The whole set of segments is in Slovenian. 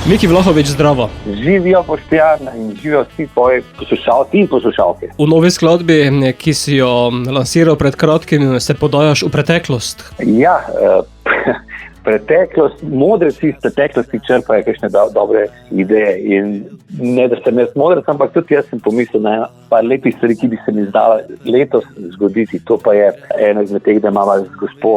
Miki Vlahovič, zdravo. Živijo Boštjan in živijo vsi tvoji poslušalci in poslušalke. V novi skladbi, ki si jo lansiral pred kratkim, se podajaš v preteklost. Ja, preteklost, modreci iz preteklosti črpajo kakšne dobre ideje. In ne, da sem jaz modrec, ampak tudi jaz sem pomislil na par lepih stvari, ki bi se mi zdala letos zgoditi. To pa je eno izmed teh, da imamo z gospo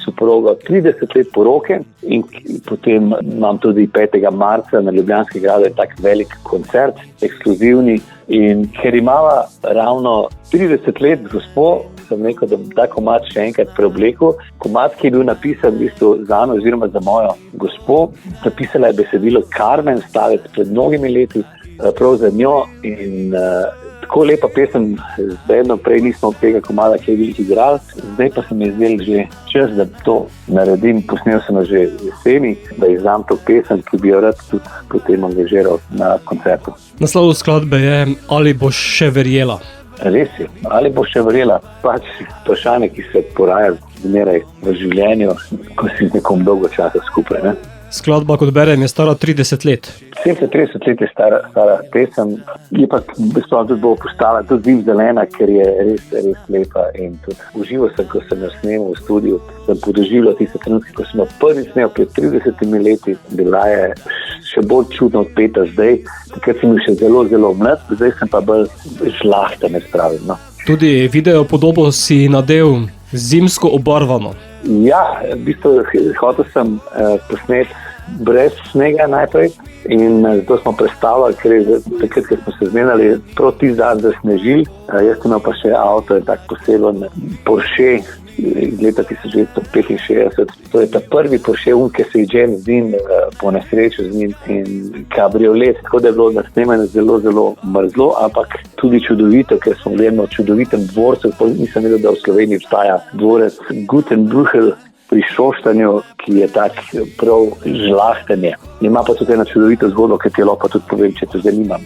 soprogo 30 let poroke in potem imam tudi 5. marca na Ljubljanskem gradu tak velik koncert, ekskluzivni. In ker imava ravno 30 let z gospo, sem rekel, da bom ta komad še enkrat preoblekel. Komad, ki je bil napisan v bistvu zame oziroma za mojo gospo. Napisala je besedilo Carmen Stavec pred mnogimi leti, prav za njo. In tako lepa pesem, zdaj prej nismo od tega komada kaj veliko igrali. Zdaj pa se mi je zdel že čas, da to naredim. Posnel sem že jeseni, da izdam to pesem, ki bi jo rad tudi potem angažiral na koncertu. Naslov skladbe je Ali boš še verjela? Res je, ali boš še verjela? Pač vprašanje, ki se poraja zmeraj v življenju, ko si z nekom dolgo časa skupaj, ne? Skladba, kot berem, je stara 30 let. 30 let je stara pesem, je pa tudi bo postala tudi zelena, ker je res lepa in tudi užival sem, ko sem jo snemal v studiu, sem podoživljal tiste trenutke, ko sem jo prvi snel pred 30 leti, bila je še bolj čudno odpeta zdaj, takrat sem bil še zelo, zelo mlad, zdaj sem pa bolj žlahta, ne spravim, no. Tudi video podobo si nadel zimsko obarvano. Ja, v bistvu hotel sem posneti brez snega najprej in zato smo prestavljali, ker je takrat, ker smo se zmenili prav tisti dan zasnežili. Jaz sem imel pa še avto, tak poseben Porsche iz leta 1965. To je ta prvi Porsche, ki se je James Dean po nesreču z njim in kabriolet, tako da je bilo na snemanju zelo, zelo mrzlo, ampak tudi čudovito, ker smo gledali v čudovitem dvorcu. Nisem vedel, da v Sloveniji obstaja dvorec Gutenbrühl pri Šoštanju, ki je tak prav žlahtanje. Ima pa tudi eno čudovito zgodbo, ki ti jo pa tudi povem, če te zanima.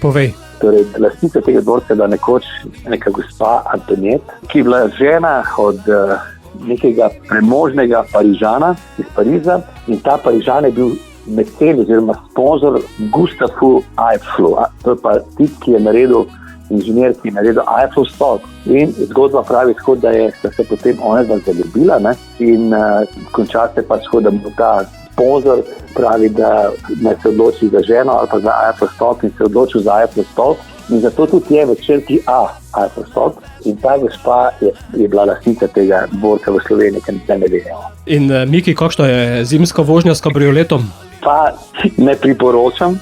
Povej. Torej, lastnica tega dvorca je bila nekoč neka gospa Antoinette, ki je bila žena od nekega premožnega Parižana iz Pariza in ta Parižan je bil mecen oziroma sponzor Gustavu Eifflu. To je pa tip, ki je naredil inženir, ki je naredil Eiffel stolp. In zgodba pravi, da sta se potem onadva zaljubila, ne? In konča se pač, da mu ta sponzor pravi, da ne se odloči za ženo ali pa za Eiffel stolp in se odločil za Eiffel stolp. In zato tudi je v črki A Eiffel stolp. In ta gospa je bila lastnica tega dvorca v Sloveniji, ki ne vejo. In Miki, kakšna je zimska vožnja s kabrioletom? Pa ne priporočam.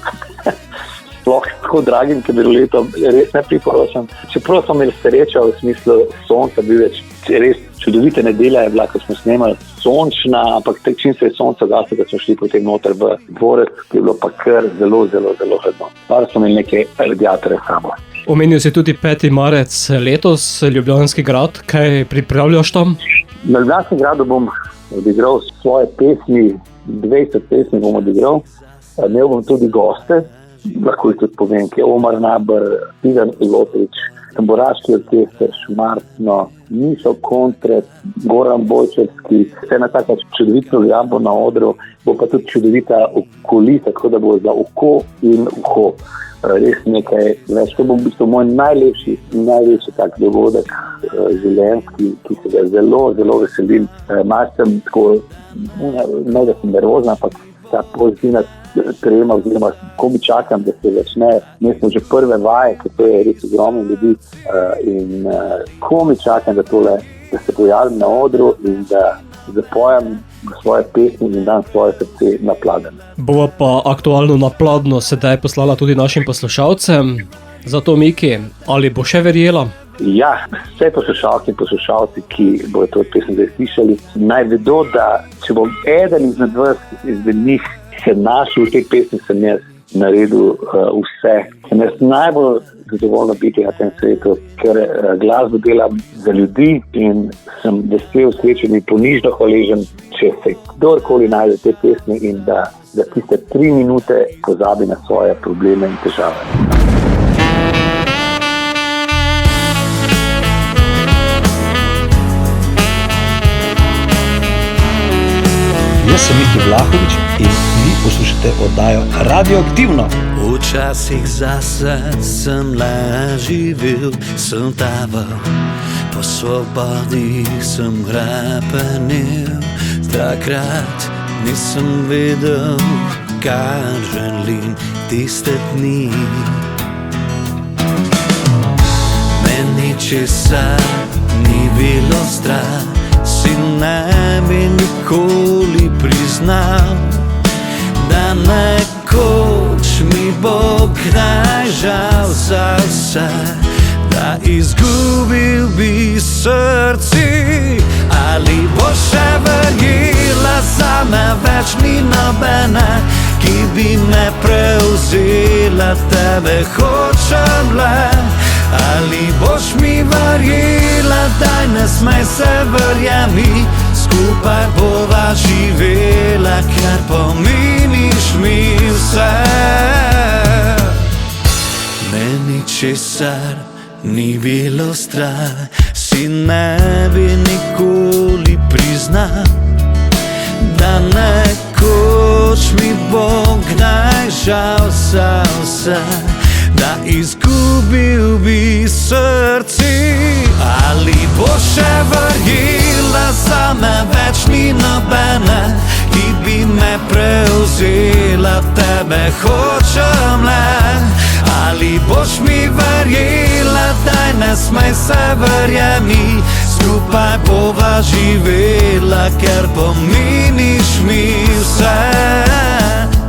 Sploh tako dragim kabrioletom res ne priporočam. Čeprav smo imeli srečo v smislu sonca, bil je res čudovita nedelja je bila, ko smo snemali sončna, ampak čim se je sonce gaslo, da smo šli potem noter v dvorec, ki je bilo pa kar zelo, zelo, zelo hladno. Pa smo imeli neke radiatorje sabo. Omenil si tudi 5. marec letos, Ljubljanski grad. Kaj pripravljaš tam? Na Ljubljanskem gradu bom odigral svoje pesmi, 20 pesmi bom odigral. Imel bom tudi goste. Lahko jih tudi povem, ki je Omar Nabr, Ivan Ilotrič, Tamboraški orkester, Šmartno, Mišo Kontret, Goran Bojčevski, vse na tako čudovito ljubljambo na odru, bo pa tudi čudovita okolisa, tako da bo za oko in uho. Res nekaj več. To bo v bistvu moj največji tak dogodek življenjski, ki se ga zelo, zelo veselim. Malo sem tako, ne da sem nervozna, ampak ta pozitivna trema, oziroma komi čakam, da se začne. Mi smo že prve vaje, ker to je res ogromno ljudi in komi čakam, da se pojavim na odru in da zapojem svoje pesmi in dam svoje srce na pladen. Bova pa aktualno na pladno sedaj poslala tudi našim poslušalcem. Zato, Miki, ali bo še verjela? Ja, vse poslušalke in poslušalci, ki bodo to pesem zdaj slišali, naj vedo, da če bom eden izmed vas, izmed njih se našel v tej pesmi, sem jaz naredil vse. Sem jaz najbolj zadovoljno biti na tem svetu, ker glasbo delam za ljudi in sem vesel, srečen in ponižno hvaležen, če se kdorkoli najde te pesmi in da tiste 3 minute pozabi na svoje probleme in težave. Jaz sem Miki Vlahovič in vi poslušate oddajo Radioaktivno. Včasih zase sem le živel, sem taval, po svobodi sem hrapenil. Takrat nisem vedel, kar želim tiste dni. Meni česar ni bilo strah, si ne bi nikoli priznal, da nekoč mi bo kdaj žal za vse, da izgubil bi srce. Ali bo še verjela, zame več ni nobene, ki bi me prevzela, tebe hočem le. Ali boš mi verjela, daj ne smej se, verjemi, skupaj bova živela, ker pomeniš mi vse. Meni česar ni bilo strah, si ne bi nikoli priznal, da nekoč mi bo kdaj žal za vse, da izgubil bi srce. Ali bo še verjela, zame več ni nobene, ki bi me prevzela, tebe hočem le. Ali boš mi verjela, daj ne smej se, verjemi, skupaj bova živela, ker pomeniš mi vse.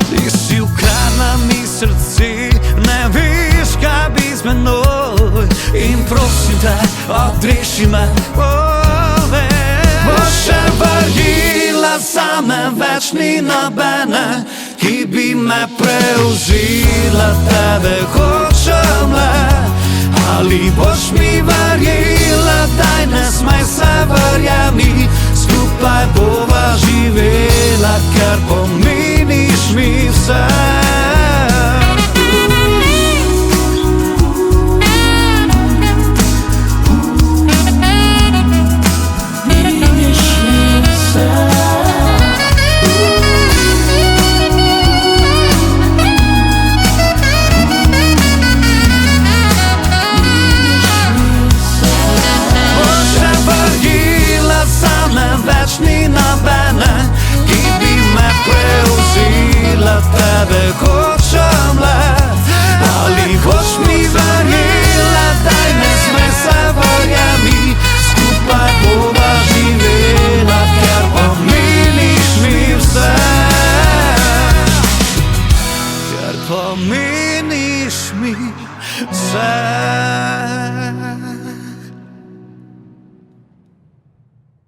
Ti si ukradla mi srce, ne veš, kaj bi z menoj, in prosim te, odreši me. Boš še verjela, zame več ni nobene, ki bi me prevzela, tebe hočem le. Ali boš mi verjela, daj ne smej se, verjemi, skupaj bova živela, ker pomeniš mi vse. Tebe hočem le. Ali boš mi verjela, daj ne smej se, verjemi, skupaj bova živela, ker pomeniš mi vse. Ker pomeniš mi vse.